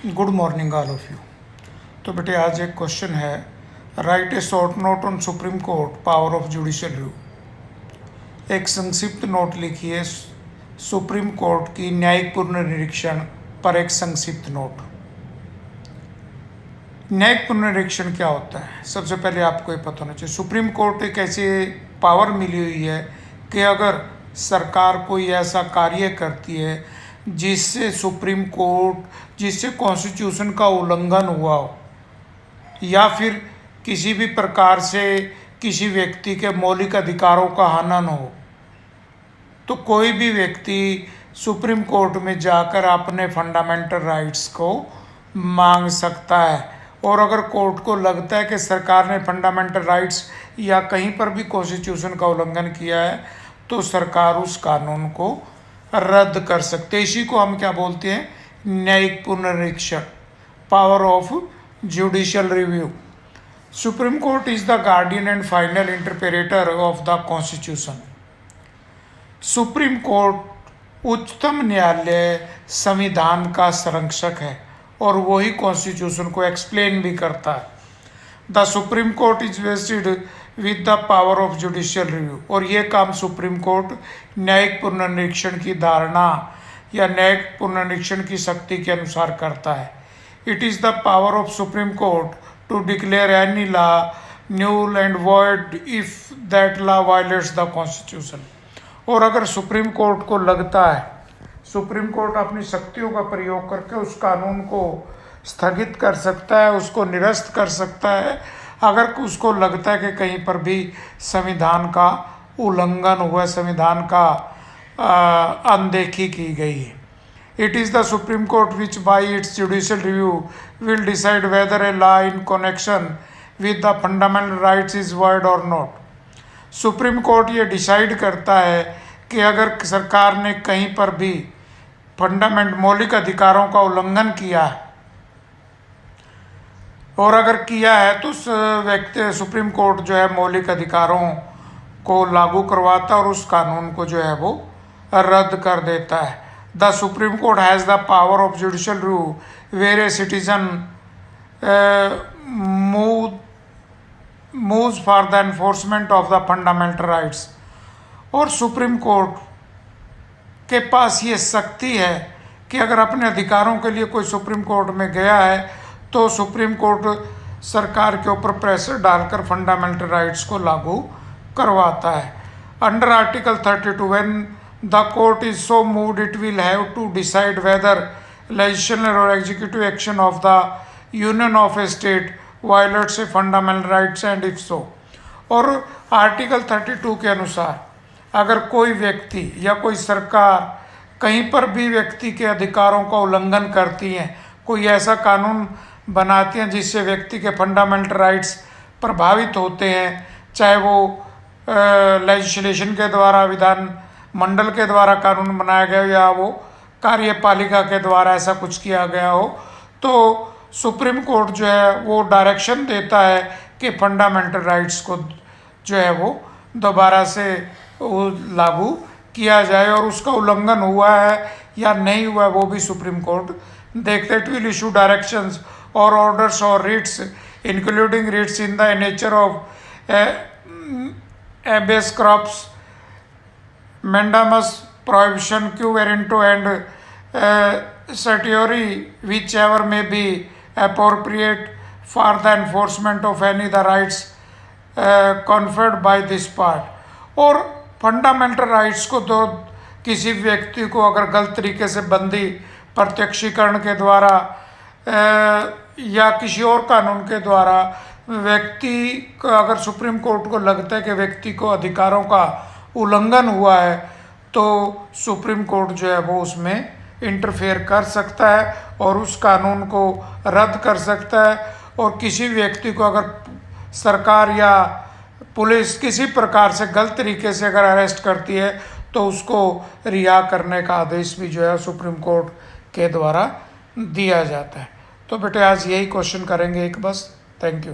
Good morning all of you. तो बेटे आज एक क्वेश्चन है, right A short note on supreme court power of judicial review. एक संक्षिप्त नोट लिखिए सुप्रीम कोर्ट की न्यायिक पुनर्निरीक्षण पर। एक संक्षिप्त नोट। न्यायिक पुनर्निरीक्षण क्या होता है? सबसे पहले आपको ये पता होना चाहिए, सुप्रीम कोर्ट एक ऐसी पावर मिली हुई है कि अगर सरकार कोई ऐसा कार्य करती है जिससे सुप्रीम कोर्ट जिससे कॉन्स्टिट्यूशन का उल्लंघन हुआ हो या फिर किसी भी प्रकार से किसी व्यक्ति के मौलिक अधिकारों का हनन हो, तो कोई भी व्यक्ति सुप्रीम कोर्ट में जाकर अपने फंडामेंटल राइट्स को मांग सकता है। और अगर कोर्ट को लगता है कि सरकार ने फंडामेंटल राइट्स या कहीं पर भी कॉन्स्टिट्यूशन का उल्लंघन किया है तो सरकार उस कानून को रद्द कर सकते हैं। इसी को हम क्या बोलते हैं? न्यायिक पुनरीक्षण, power of judicial review. Supreme court is the guardian and final interpreter of the constitution. Supreme court उच्चतम न्यायालय संविधान का संरक्षक है और वही कॉन्स्टिट्यूशन को एक्सप्लेन भी करता है। The Supreme court is wasted with the power of judicial review. और ये काम सुप्रीम कोर्ट न्यायिक पुनर्निरीक्षण की धारणा या न्यायिक पुनर्निरीक्षण की शक्ति के अनुसार करता है। It is the power of Supreme Court to declare any law null and void if that law violates the constitution. और अगर सुप्रीम कोर्ट को लगता है, सुप्रीम कोर्ट अपनी शक्तियों का प्रयोग करके उस कानून को स्थगित कर सकता है, उसको निरस्त कर सकता है अगर उसको लगता है कि कहीं पर भी संविधान का उल्लंघन हुआ, संविधान का अनदेखी की गई है। It is the Supreme court which by its judicial review will decide whether a law in connection with the fundamental rights is void और नॉट। सुप्रीम कोर्ट ये डिसाइड करता है कि अगर सरकार ने कहीं पर भी फंडामेंट मौलिक अधिकारों का उल्लंघन किया है और अगर किया है तो उस व्यक्ति सुप्रीम कोर्ट जो है मौलिक अधिकारों को लागू करवाता है और उस कानून को जो है वो रद्द कर देता है। The Supreme Court has the power of judicial review where a citizen moves for the enforcement of the fundamental rights. और सुप्रीम कोर्ट के पास ये शक्ति है कि अगर अपने अधिकारों के लिए कोई सुप्रीम कोर्ट में गया है तो सुप्रीम कोर्ट सरकार के ऊपर प्रेशर डालकर फंडामेंटल राइट्स को लागू करवाता है। Under article 32 when the court is so moved it will have to decide whether legislative और executive action of the union of a state violates a fundamental rights and if so. और article 32 के अनुसार अगर कोई व्यक्ति या कोई सरकार कहीं पर भी व्यक्ति के अधिकारों का उल्लंघन करती है, कोई ऐसा कानून बनाती हैं जिससे व्यक्ति के फंडामेंटल राइट्स प्रभावित होते हैं, चाहे वो लेजिस्लेशन के द्वारा, विधान मंडल के द्वारा कानून बनाया गया या वो कार्यपालिका के द्वारा ऐसा कुछ किया गया हो, तो सुप्रीम कोर्ट जो है वो डायरेक्शन देता है कि फंडामेंटल राइट्स को जो है वो दोबारा से लागू किया जाए और उसका उल्लंघन हुआ है या नहीं हुआ है वो भी सुप्रीम कोर्ट देखते। It will issue directions or orders or writs including writs in the nature of habeas corpus, mandamus, prohibition quo warranto and certiorari, whichever may be appropriate for the enforcement of any of the rights conferred by this part। और fundamental rights को तो किसी व्यक्ति को अगर गलत तरीके से बंदी प्रत्यक्षीकरण के द्वारा या किसी और कानून के द्वारा व्यक्ति को अगर सुप्रीम कोर्ट को लगता है कि व्यक्ति को अधिकारों का उल्लंघन हुआ है तो सुप्रीम कोर्ट जो है वो उसमें इंटरफेयर कर सकता है और उस कानून को रद्द कर सकता है। और किसी व्यक्ति को अगर सरकार या पुलिस किसी प्रकार से गलत तरीके से अगर अरेस्ट करती है तो उसको रिहा करने का आदेश भी जो है सुप्रीम कोर्ट के द्वारा दिया जाता है। तो बेटे आज यही क्वेश्चन करेंगे एक बस। Thank you.